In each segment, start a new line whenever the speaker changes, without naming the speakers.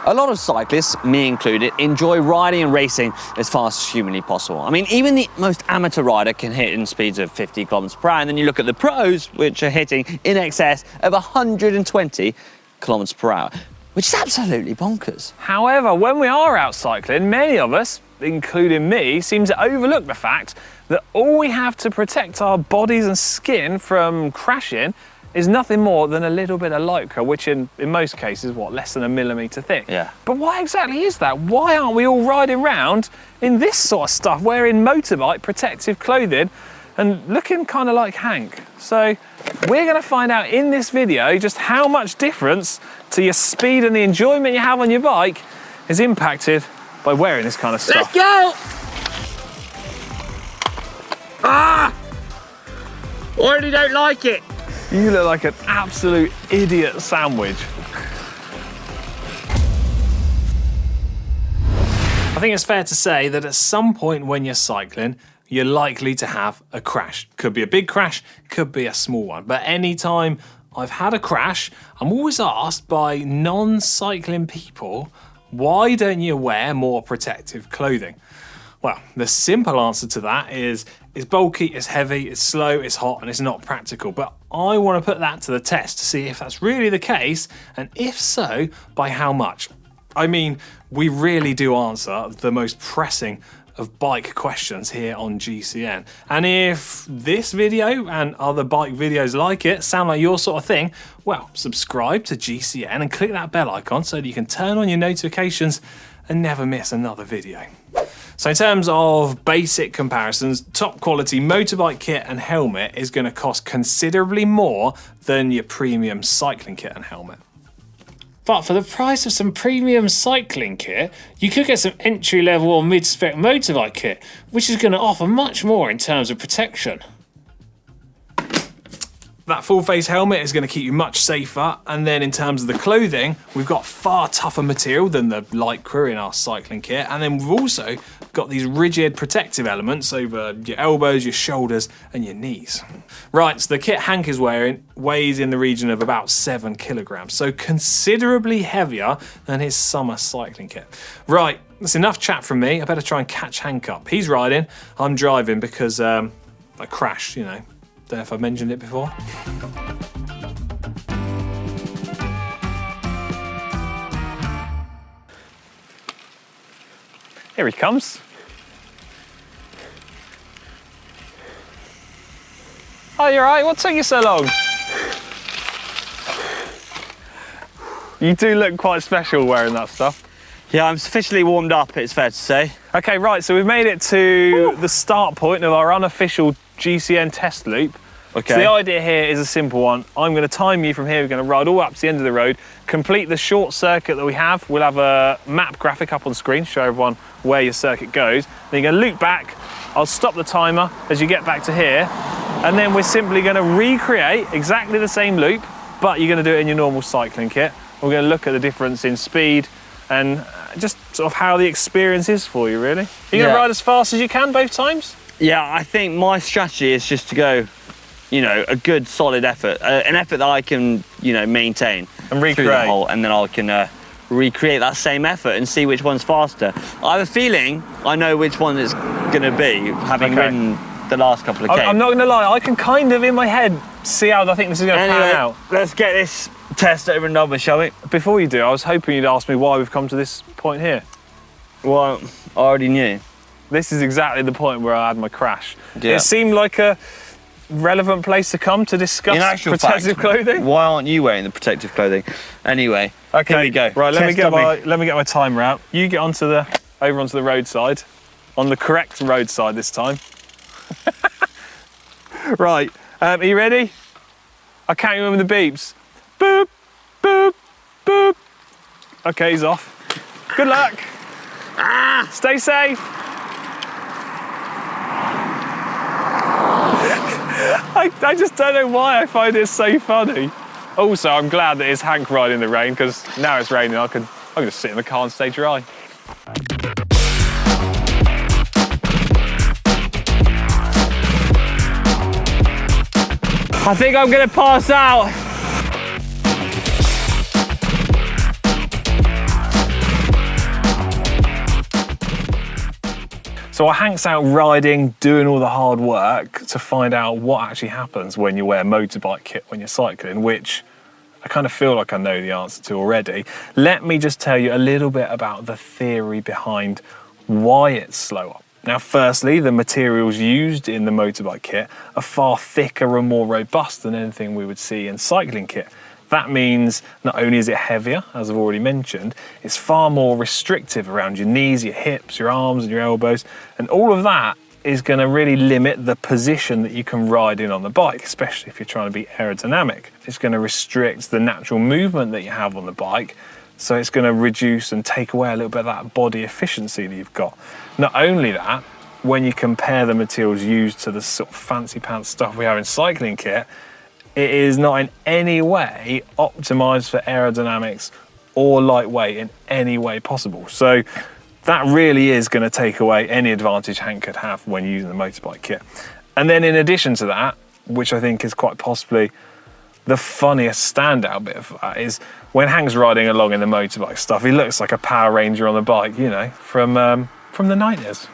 A lot of cyclists, me included, enjoy riding and racing as fast as humanly possible. I mean, even the most amateur rider can hit in speeds of 50 kilometers per hour, and then you look at the pros, which are hitting in excess of 120 kilometers per hour, which is absolutely bonkers.
However, when we are out cycling, many of us, including me, seem to overlook the fact that all we have to protect our bodies and skin from crashing is nothing more than a little bit of lycra, which in most cases, what, less than a millimetre thick.
Yeah.
But why exactly is that? Why aren't we all riding around in this sort of stuff, wearing motorbike protective clothing and looking kind of like Hank? So we're going to find out in this video just how much difference to your speed and the enjoyment you have on your bike is impacted by wearing this kind of stuff.
Let's go! Ah! Already don't like it.
You look like an absolute idiot sandwich. I think it's fair to say that at some point when you're cycling, you're likely to have a crash. Could be a big crash, could be a small one. But anytime I've had a crash, I'm always asked by non-cycling people, why don't you wear more protective clothing? Well, the simple answer to that is it's bulky, it's heavy, it's slow, it's hot, and it's not practical. But I want to put that to the test to see if that's really the case, and if so, by how much. I mean, we really do answer the most pressing of bike questions here on GCN. And if this video and other bike videos like it sound like your sort of thing, well, subscribe to GCN and click that bell icon so that you can turn on your notifications and never miss another video. So in terms of basic comparisons, top quality motorbike kit and helmet is going to cost considerably more than your premium cycling kit and helmet. But for the price of some premium cycling kit, you could get some entry-level or mid-spec motorbike kit, which is going to offer much more in terms of protection. That full-face helmet is going to keep you much safer, and then in terms of the clothing, we've got far tougher material than the lycra in our cycling kit, and then we've also got these rigid protective elements over your elbows, your shoulders, and your knees. Right, so the kit Hank is wearing weighs in the region of about 7 kilograms, so considerably heavier than his summer cycling kit. Right, that's enough chat from me. I better try and catch Hank up. He's riding, I'm driving because I crashed, you know. Don't know if I mentioned it before. Here he comes. Oh, you're right. What took you so long? You do look quite special wearing that stuff.
Yeah, I'm sufficiently warmed up, it's fair to say.
Okay, right, so we've made it to the start point of our unofficial GCN test loop.
Okay.
So the idea here is a simple one. I'm going to time you from here. We're going to ride all up to the end of the road, complete the short circuit that we have. We'll have a map graphic up on screen to show everyone where your circuit goes. Then you're going to loop back. I'll stop the timer as you get back to here. And then we're simply going to recreate exactly the same loop, but you're going to do it in your normal cycling kit. We're going to look at the difference in speed and just sort of how the experience is for you, really. Are you going to ride as fast as you can both times?
Yeah, I think my strategy is just to go, you know, a good solid effort, an effort that I can, you know, maintain
and recreate
through the whole, and then I can recreate that same effort and see which one's faster. I have a feeling I know which one it's going to be, having ridden the last couple of Ks.
I'm not going to lie, I can kind of in my head see how I think this is going to pan out.
Let's get this test over and done with, shall we?
Before you do, I was hoping you'd ask me why we've come to this point here.
Well, I already knew.
This is exactly the point where I had my crash.
Yeah.
It seemed like a relevant place to come to discuss protective clothing.
Why aren't you wearing the protective clothing? Anyway,
okay,
here we go.
Right, let me get my timer out. You get over onto the roadside, on the correct roadside this time. Right, are you ready? I'll count you in with the beeps. Boop, boop, boop. Okay, he's off. Good luck. Stay safe. I just don't know why I find it so funny. Also, I'm glad that it's Hank riding in the rain, because now it's raining, I can just sit in the car and stay dry.
I think I'm gonna pass out.
So Hank's out riding, doing all the hard work to find out what actually happens when you wear motorbike kit when you're cycling, which I kind of feel like I know the answer to already. Let me just tell you a little bit about the theory behind why it's slower. Now, firstly, the materials used in the motorbike kit are far thicker and more robust than anything we would see in cycling kit. That means not only is it heavier, as I've already mentioned, it's far more restrictive around your knees, your hips, your arms and your elbows, and all of that is going to really limit the position that you can ride in on the bike, especially if you're trying to be aerodynamic. It's going to restrict the natural movement that you have on the bike, so it's going to reduce and take away a little bit of that body efficiency that you've got. Not only that, when you compare the materials used to the sort of fancy pants stuff we have in cycling kit, it is not in any way optimized for aerodynamics or lightweight in any way possible. So that really is going to take away any advantage Hank could have when using the motorbike kit. And then in addition to that, which I think is quite possibly the funniest standout bit of that, is when Hank's riding along in the motorbike stuff, he looks like a Power Ranger on the bike, you know, from the 90s.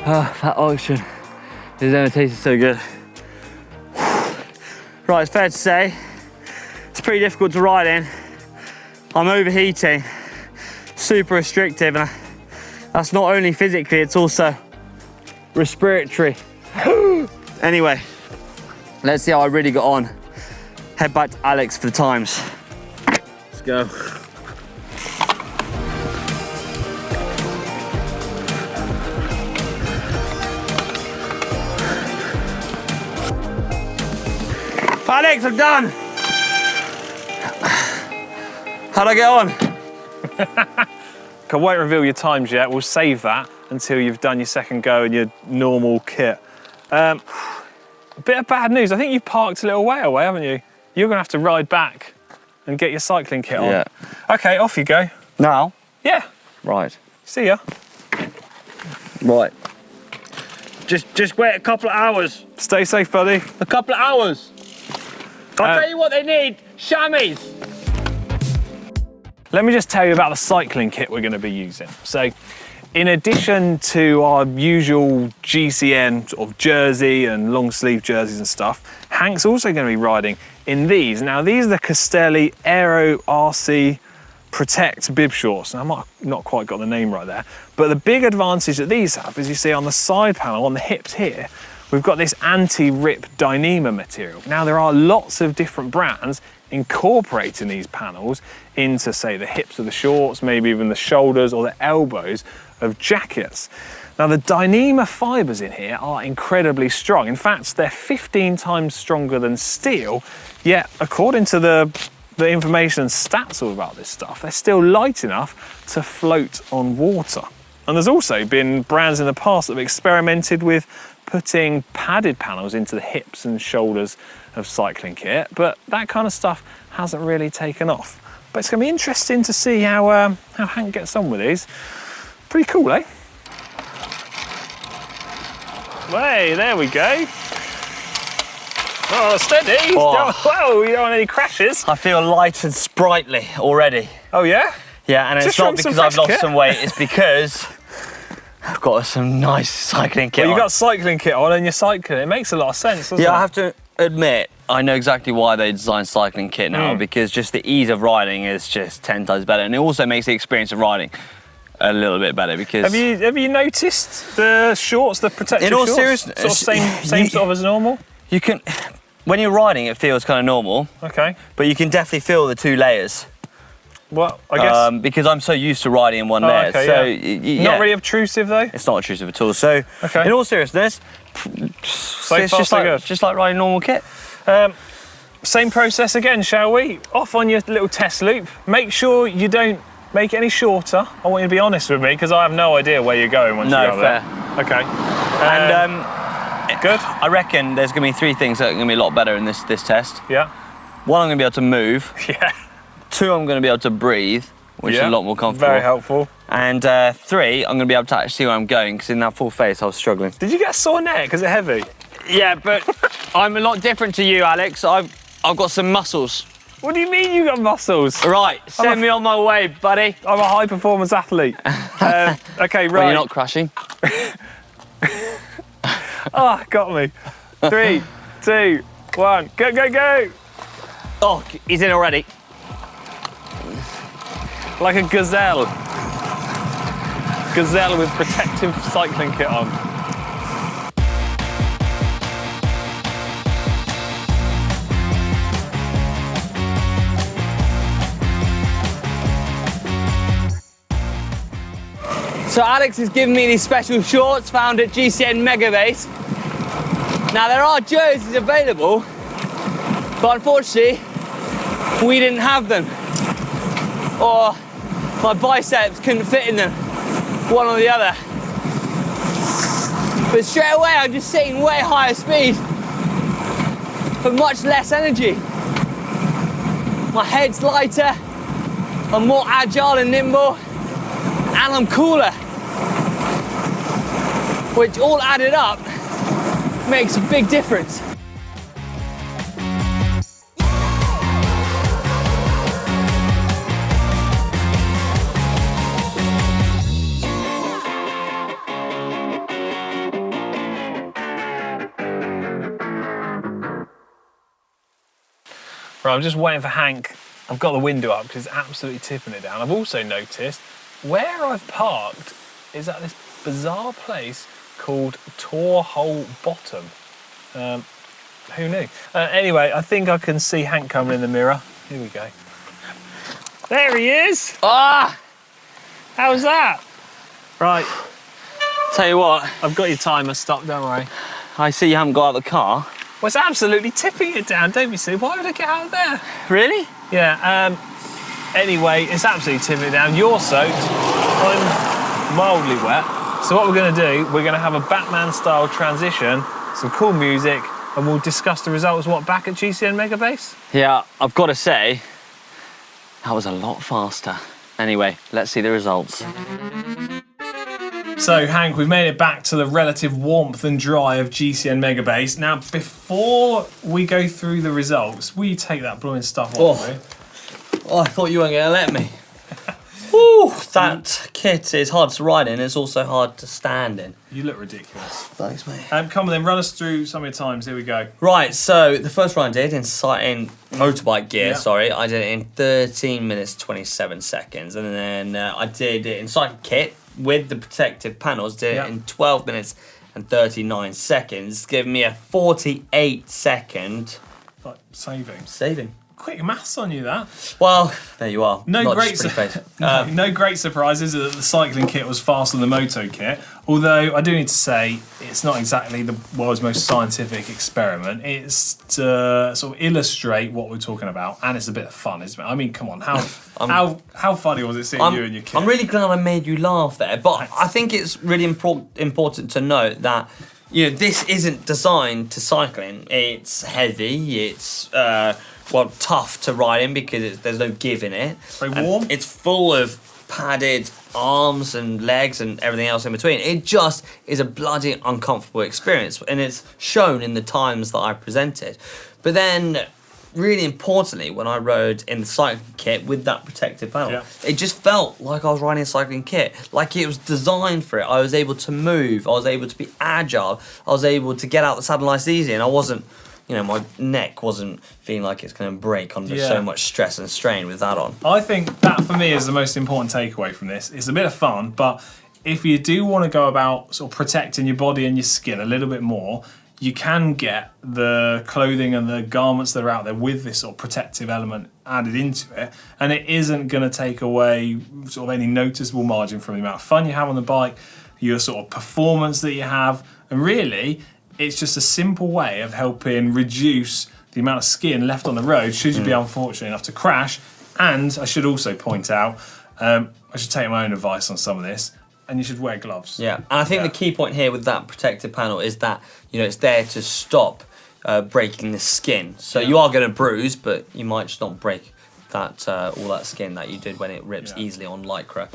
Oh, that oxygen has never tasted so good. Right, it's fair to say, it's pretty difficult to ride in. I'm overheating, super restrictive, and that's not only physically, it's also respiratory. Anyway, let's see how I really got on. Head back to Alex for the times. Let's go. Alex, I'm done. How'd I get on?
I won't reveal your times yet. We'll save that until you've done your second go in your normal kit. A bit of bad news. I think you've parked a little way away, haven't you? You're going to have to ride back and get your cycling kit on.
Yeah.
Okay, off you go.
Now?
Yeah.
Right.
See ya.
Right. Just wait a couple of hours.
Stay safe, buddy.
A couple of hours. I'll tell you what they need, chamois.
Let me just tell you about the cycling kit we're going to be using. So, in addition to our usual GCN sort of jersey and long sleeve jerseys and stuff, Hank's also going to be riding in these. Now, these are the Castelli Aero RC Protect bib shorts. Now, I might have not quite got the name right there, but the big advantage that these have is you see on the side panel, on the hips here, we've got this anti-rip Dyneema material. Now, there are lots of different brands incorporating these panels into, say, the hips of the shorts, maybe even the shoulders or the elbows of jackets. Now, the Dyneema fibres in here are incredibly strong. In fact, they're 15 times stronger than steel, yet according to the information and stats all about this stuff, they're still light enough to float on water. And there's also been brands in the past that have experimented with putting padded panels into the hips and shoulders of cycling kit, but that kind of stuff hasn't really taken off. But it's going to be interesting to see how Hank gets on with these. Pretty cool, eh? Hey, there we go. Oh, steady.
Oh.
Whoa, you don't want any crashes.
I feel light and sprightly already.
Oh, yeah?
Yeah, and it's not because I've lost some weight, it's because I've got some nice cycling kit
on.
You
got cycling kit on and you're cycling. It makes a lot of sense, doesn't it?
Yeah, I have to admit, I know exactly why they designed cycling kit now, because just the ease of riding is just 10 times better. And it also makes the experience of riding a little bit better because...
Have you noticed the shorts, the protective shorts?
In all seriousness...
Sort of same sort of as normal?
You can... When you're riding, it feels kind of normal.
Okay.
But you can definitely feel the two layers.
Well, I guess...
because I'm so used to riding in one layer.
Okay,
so
yeah. Not really obtrusive, though?
It's not obtrusive at all. So, in all seriousness, it's just like riding normal kit.
Same process again, shall we? Off on your little test loop. Make sure you don't make it any shorter. I want you to be honest with me, because I have no idea where you're going once you're there. Okay.
And
good.
I reckon there's going to be 3 things that are going to be a lot better in this test.
Yeah.
1, I'm going to be able to move.
Yeah.
2, I'm going to be able to breathe, which is a lot more comfortable.
Very helpful.
And 3, I'm going to be able to actually see where I'm going, because in that full face, I was struggling.
Did you get a sore neck? Is it heavy?
Yeah, but I'm a lot different to you, Alex. I've got some muscles.
What do you mean you got muscles?
Right, send me on my way, buddy.
I'm a high-performance athlete. Okay, right.
Well, you're not crashing.
Oh, got me. 3, 2, 1, go, go, go!
Oh, he's in already.
Like a gazelle. Gazelle with protective cycling kit on.
So Alex has given me these special shorts found at GCN Megabase. Now there are jerseys available, but unfortunately we didn't have them, or my biceps couldn't fit in them, one or the other. But straight away I'm just sitting way higher speed, but much less energy. My head's lighter, I'm more agile and nimble, and I'm cooler, which all added up makes a big difference.
Right, I'm just waiting for Hank. I've got the window up because it's absolutely tipping it down. I've also noticed where I've parked is at this bizarre place called Tor Hole Bottom. Who knew? Anyway, I think I can see Hank coming in the mirror. Here we go. There he is!
Ah!
How's that? Right.
Tell you what,
I've got your timer stopped, don't worry.
I see you haven't got out of the car.
Well, it's absolutely tipping it down, don't be silly. Why would I get out of there?
Really?
Yeah, anyway, it's absolutely tipping it down. You're soaked, I'm mildly wet. So what we're gonna do, we're gonna have a Batman-style transition, some cool music, and we'll discuss the results, back at GCN Megabase?
Yeah, I've got to say, that was a lot faster. Anyway, let's see the results.
So, Hank, we've made it back to the relative warmth and dry of GCN Megabase. Now, before we go through the results, will you take that blowing stuff off, will you?
Oh, I thought you weren't going to let me. Woo, that kit is hard to ride in. It's also hard to stand in.
You look ridiculous.
Thanks, mate.
Come on then, run us through some of your times. Here we go.
Right, so the first run I did in motorbike gear, I did it in 13 minutes 27 seconds. And then I did it in cycling kit with the protective panels, did it in 12 minutes and 39 seconds, giving me a 48 second saving.
Quick maths on you, that.
Well, there you are.
No great surprises that the cycling kit was faster than the moto kit. Although I do need to say it's not exactly the world's most scientific experiment. It's to sort of illustrate what we're talking about, and it's a bit of fun, isn't it? I mean, come on, how funny was it seeing you and your kit?
I'm really glad I made you laugh there, but I think it's really important to note that this isn't designed to cycling. It's heavy. It's tough to ride in because there's no give in it.
Very warm.
It's full of padded arms and legs and everything else in between. It just is a bloody uncomfortable experience, and it's shown in the times that I presented. But then, really importantly, when I rode in the cycling kit with that protective panel, it just felt like I was riding a cycling kit, like it was designed for it. I was able to move, I was able to be agile, I was able to get out the saddle nice and easy, and I wasn't, my neck wasn't feeling like it's going to break under so much stress and strain with that on.
I think that, for me, is the most important takeaway from this. It's a bit of fun, but if you do want to go about sort of protecting your body and your skin a little bit more, you can get the clothing and the garments that are out there with this sort of protective element added into it, and it isn't going to take away sort of any noticeable margin from the amount of fun you have on the bike, your sort of performance that you have, and really, it's just a simple way of helping reduce the amount of skin left on the road should you be unfortunate enough to crash. And I should also point out, I should take my own advice on some of this, and you should wear gloves.
Yeah, and I think the key point here with that protective panel is that, it's there to stop breaking the skin. So you are going to bruise, but you might just not break that all that skin that you did when it rips easily on Lycra.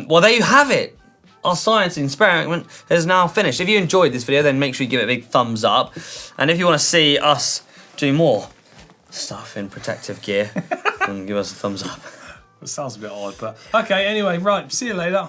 Well, there you have it. Our science experiment is now finished. If you enjoyed this video, then make sure you give it a big thumbs up. And if you want to see us do more stuff in protective gear and give us a thumbs up.
It sounds a bit odd, but okay, anyway, right, see you later.